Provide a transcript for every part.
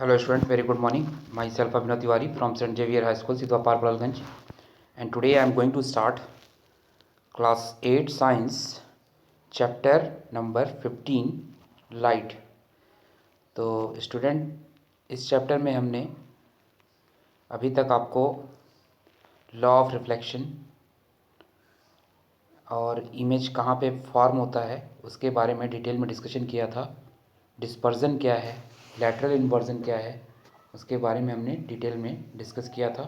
Hello student, very good morning. Myself Abhinav Tiwari from St. Xavier High School, Sidwa Park, Lalganj. And today I am going to start class 8 science chapter number 15 light. तो student इस chapter में हमने अभी तक आपको law of reflection और image कहाँ पे फॉर्म होता है उसके बारे में डिटेल में डिस्कशन किया था। डिस्पर्जन क्या है, लैटरल इन्वर्जन क्या है, उसके बारे में हमने डिटेल में डिस्कस किया था।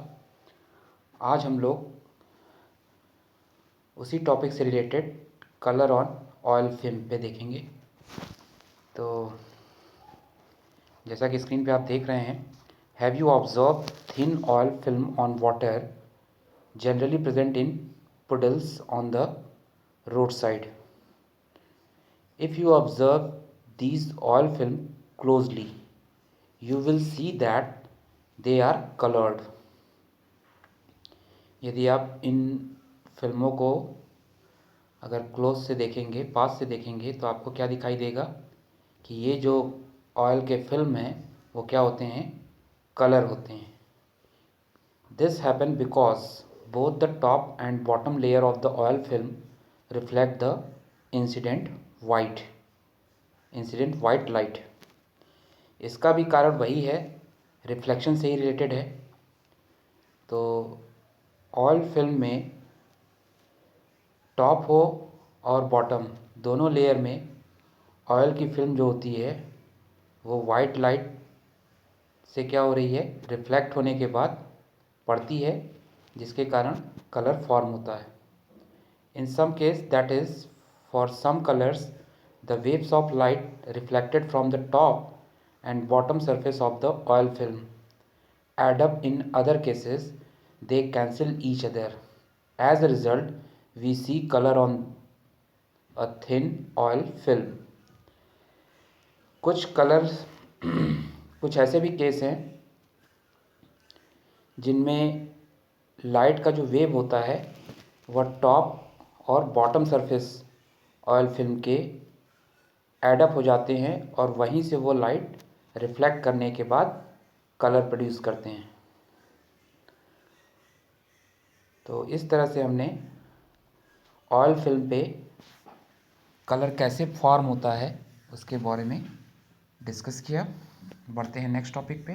आज हम लोग उसी टॉपिक से related colour on oil film पे देखेंगे। तो जैसा कि स्क्रीन पे आप देख रहे हैं, have you observe thin oil film on water generally present in poodles on the road side? If you observe these oil film closely, you will see that they are colored. यदि आप इन फिल्मों को अगर क्लोज से देखेंगे, पास से देखेंगे, तो आपको क्या दिखाई देगा कि ये जो ऑयल के फिल्म हैं वो क्या होते हैं, कलर होते हैं। This happen because both the top and bottom layer of the oil film reflect the incident white light. इसका भी कारण वही है, रिफ्लेक्शन से ही रिलेटेड है। तो ऑयल फिल्म में टॉप हो और बॉटम दोनों लेयर में ऑयल की फिल्म जो होती है वो वाइट लाइट से क्या हो रही है, रिफ्लेक्ट होने के बाद पड़ती है, जिसके कारण कलर फॉर्म होता है। In some case that is for some colours the waves of light reflected from the top and bottom surface of the oil film add up. In other cases they cancel each other. As a result we see color on a thin oil film. कुछ colours कुछ ऐसे भी case हैं जिनमें light का जो wave होता है वह टॉप और बॉटम सरफेस ऑयल फिल्म के एडअप हो जाते हैं और वहीं से वो लाइट रिफ्लेक्ट करने के बाद कलर प्रोड्यूस करते हैं। तो इस तरह से हमने ऑयल फिल्म पे कलर कैसे फॉर्म होता है उसके बारे में डिस्कस किया। बढ़ते हैं नेक्स्ट टॉपिक पे।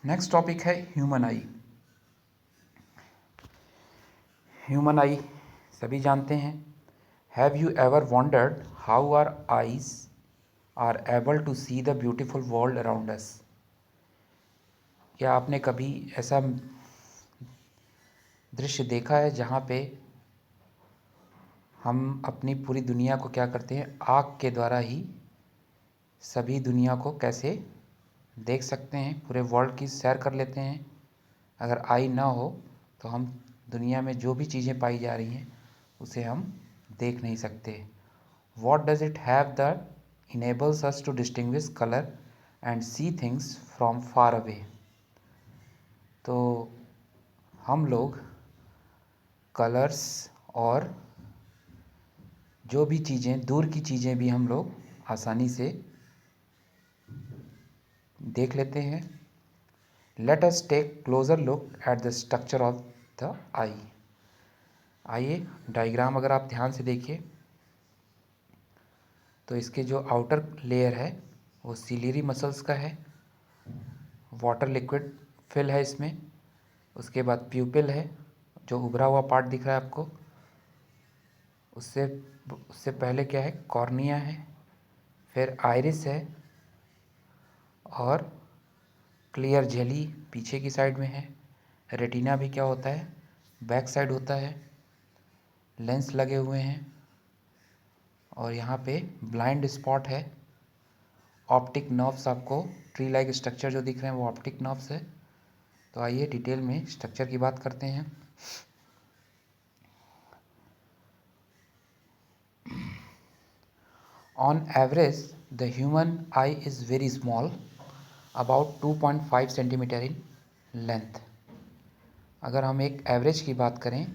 नेक्स्ट टॉपिक है ह्यूमन आई। ह्यूमन आई सभी जानते हैं। Have you ever wondered how our eyes are able to see the beautiful world around us? क्या आपने कभी ऐसा दृश्य देखा है जहाँ पे हम अपनी पूरी दुनिया को क्या करते हैं, आँख के द्वारा ही सभी दुनिया को कैसे देख सकते हैं, पूरे वर्ल्ड की सैर कर लेते हैं। अगर आई ना हो तो हम दुनिया में जो भी चीज़ें पाई जा रही हैं उसे हम देख नहीं सकते। What does it have that enables us to distinguish colour and see things from far away? तो हम लोग कलर्स और जो भी चीज़ें, दूर की चीज़ें भी हम लोग आसानी से देख लेते हैं। Let us take closer look at the स्ट्रक्चर ऑफ द आई। आइए डायग्राम अगर आप ध्यान से देखिए तो इसके जो आउटर लेयर है वो सिलियरी मसल्स का है, वाटर लिक्विड फिल है इसमें। उसके बाद प्यूपिल है, जो उभरा हुआ पार्ट दिख रहा है आपको। उससे उससे पहले क्या है, कॉर्निया है, फिर आइरिस है और क्लियर जेली पीछे की साइड में है। रेटिना भी क्या होता है, बैक साइड होता है। लेंस लगे हुए हैं और यहाँ पे ब्लाइंड स्पॉट है। ऑप्टिक नर्व्स, आपको ट्री लाइक स्ट्रक्चर जो दिख रहे हैं वो ऑप्टिक नर्व्स है। तो आइए डिटेल में स्ट्रक्चर की बात करते हैं। On average, the human eye is very small, about 2.5 centimetre in length. अगर हम एक एवरेज की बात करें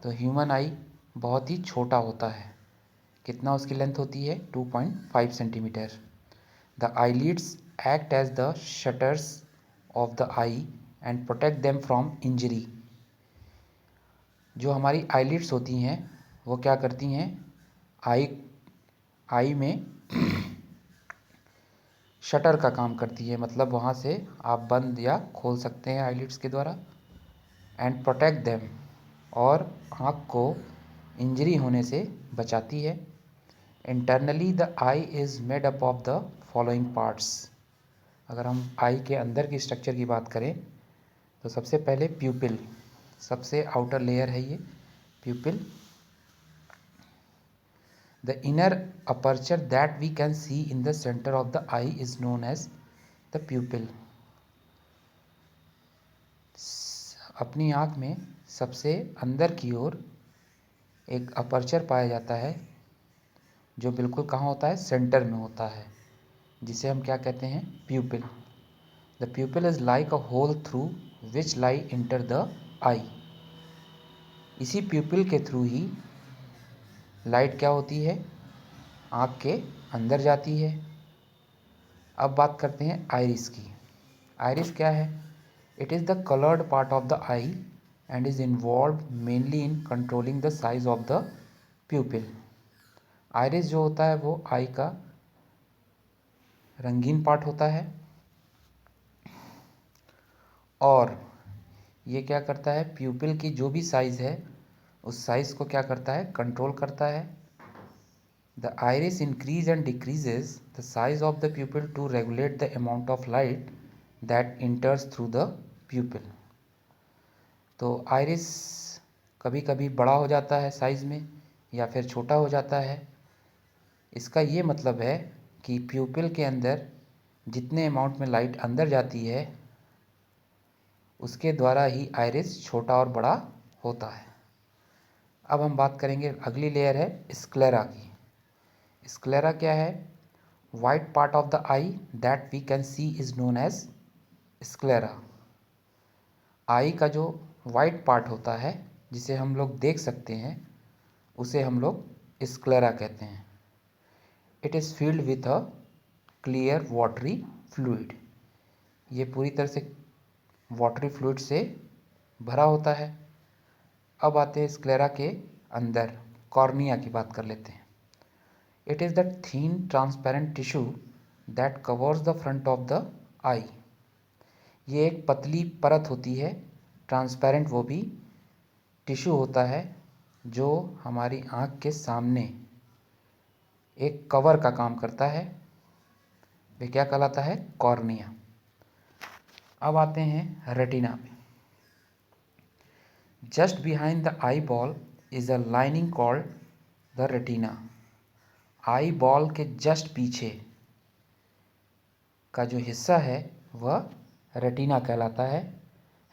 तो ह्यूमन आई बहुत ही छोटा होता है। कितना उसकी लेंथ होती है, 2.5 centimetre. The eyelids act as the shutters of the eye and protect them from injury. जो हमारी eyelids होती हैं वो क्या करती हैं, आई में शटर का काम करती है, मतलब वहाँ से आप बंद या खोल सकते हैं आईलिड्स के द्वारा। एंड प्रोटेक्ट देम, और आँख को इंजरी होने से बचाती है। Internally the I is made up of the following parts. अगर हम आई के अंदर की स्ट्रक्चर की बात करें तो सबसे पहले प्यूपिल, सबसे आउटर लेयर है ये प्यूपिल। The inner aperture that we can see in the center of the eye is known as the pupil. अपनी आँख में सबसे अंदर की ओर एक अपर्चर पाया जाता है जो बिल्कुल कहाँ होता है, सेंटर में होता है, जिसे हम क्या कहते हैं, pupil. The pupil is like a hole through which light enter the eye. इसी प्यूपिल के थ्रू ही लाइट क्या होती है, आँख के अंदर जाती है। अब बात करते हैं आइरिस की। आइरिस क्या है? It is the coloured part of the I and is involve mainly in controlling the size of the प्यूपिल। Iris जो होता है वो आई का रंगीन पार्ट होता है और ये क्या करता है, प्यूपिल की जो भी साइज़ है उस साइज़ को क्या करता है, कंट्रोल करता है। The iris increase and decreases the size of the pupil to regulate the amount of light that enters through the pupil. तो आइरिस कभी कभी बड़ा हो जाता है साइज़ में या फिर छोटा हो जाता है। इसका ये मतलब है कि प्यूपिल के अंदर जितने अमाउंट में लाइट अंदर जाती है उसके द्वारा ही आइरिस छोटा और बड़ा होता है। अब हम बात करेंगे, अगली लेयर है स्क्लेरा की। स्क्लेरा क्या है? White part of the eye that we can see is known as sclera. Eye का जो वाइट पार्ट होता है जिसे हम लोग देख सकते हैं उसे हम लोग स्क्लेरा कहते हैं। It is field with a clear watery fluid. ये पूरी तरह से वाटरी फ्लूइड से भरा होता है। अब आते हैं स्क्लेरा के अंदर, कॉर्निया की बात कर लेते हैं। It is the thin transparent tissue that covers the front of the eye. ये एक पतली परत होती है, ट्रांसपेरेंट वो भी टिश्यू होता है जो हमारी आँख के सामने एक कवर का काम करता है। वे क्या कहलाता है? कॉर्निया। अब आते हैं रेटिना पे। Just behind the eye ball is a lining called the retina. Eye ball के जस्ट पीछे का जो हिस्सा है वह रेटिना कहलाता है।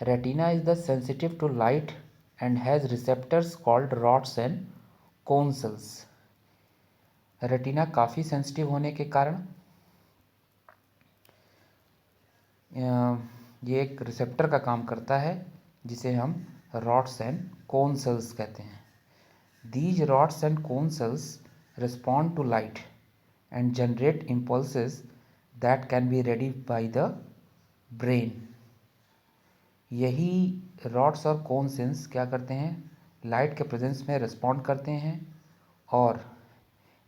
Retina is the sensitive to light and has receptors called rods and cone cells. Retina काफ़ी सेंसिटिव होने के कारण ये एक रिसेप्टर का काम करता है जिसे हम रॉड्स एंड कोन सेल्स कहते हैं। These rods and cone sales respond to light and generate impulses that can be read by the brain. यही रॉड्स और कोन सेल्स क्या करते हैं, लाइट के प्रेजेंस में रिस्पॉन्ड करते हैं और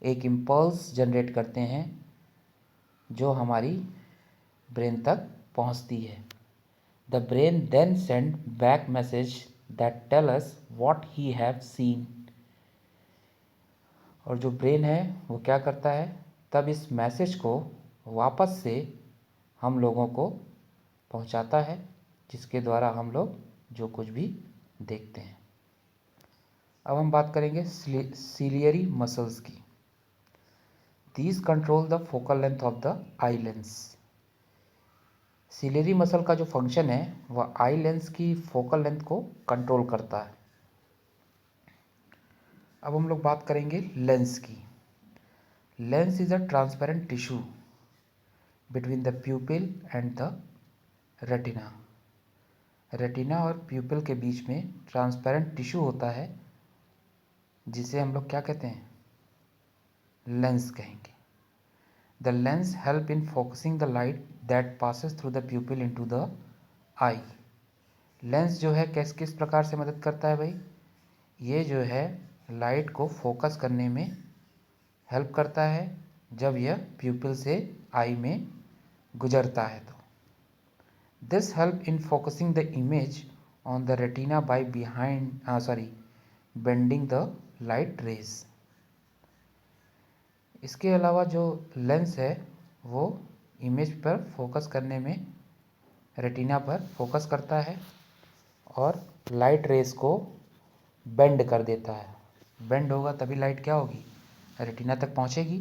एक इम्पल्स जनरेट करते हैं जो हमारी ब्रेन तक पहुंचती है। The brain then send back message that tell us what he have seen. और जो ब्रेन है वो क्या करता है, तब इस मैसेज को वापस से हम लोगों को पहुंचाता है जिसके द्वारा हम लोग जो कुछ भी देखते हैं। अब हम बात करेंगे सिलियरी मसल्स की। These control the focal length of the eye lens. Ciliary muscle का जो फंक्शन है वह आई लेंस की फोकल लेंथ को कंट्रोल करता है। अब हम लोग बात करेंगे लेंस की। Lens is a transparent tissue between the प्यूपिल and the retina. Retina और प्यूपिल के बीच में ट्रांसपेरेंट टिश्यू होता है जिसे हम लोग क्या कहते हैं, लेंस कहेंगे। The lens help in focusing the light that passes through the pupil into the eye. Lens जो है किस प्रकार से मदद करता है भाई? ये जो है लाइट को फोकस करने में हेल्प करता है जब यह प्यूपिल से आई में गुजरता है तो. This help in focusing the image on the retina by bending the light rays. इसके अलावा जो लेंस है वो इमेज पर फोकस करने में रेटिना पर फोकस करता है और लाइट रेस को बेंड कर देता है. बेंड होगा तभी लाइट क्या होगी? रेटिना तक पहुंचेगी.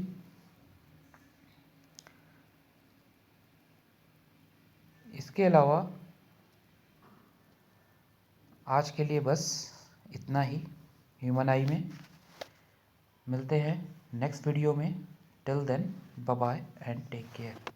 इसके अलावा आज के लिए बस इतना ही ह्यूमन आई में. मिलते हैं नेक्स्ट वीडियो में. Till then bye bye and take care.